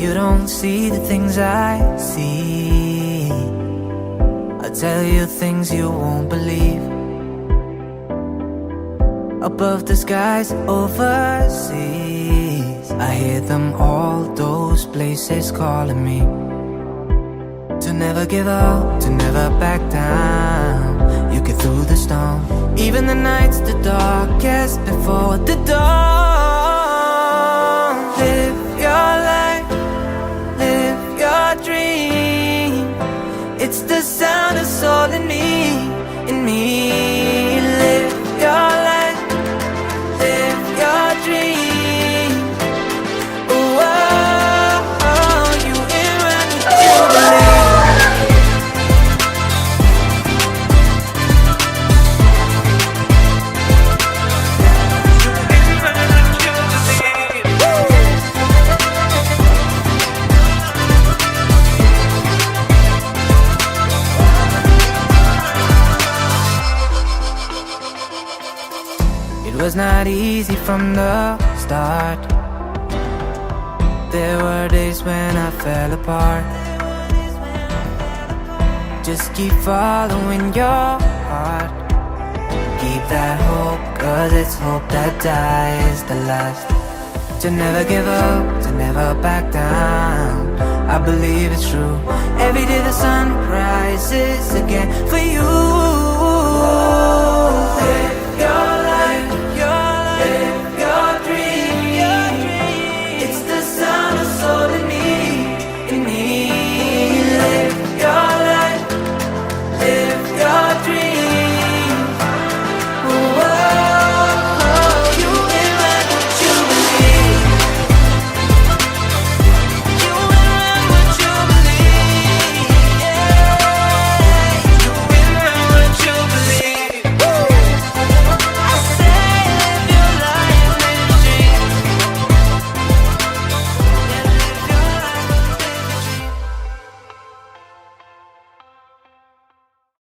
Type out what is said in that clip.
You don't see the things I see. I'll tell you things you won't believe. Above the skies overseas, I hear them all, those places calling me. To never give up, to never back down. You get through the storm, even the nights the darkest before the dawn. Live your life, live your dream. It's the sound of soul in me, in me. Live your life, live your dream. Oh, oh, oh, you in when you believe. It was not easy from the start. There were days when I fell apart. Just keep following your heart. Keep that hope, cause it's hope that dies the last. To never give up, to never back down. I believe it's true. Every day the sun rises again for you.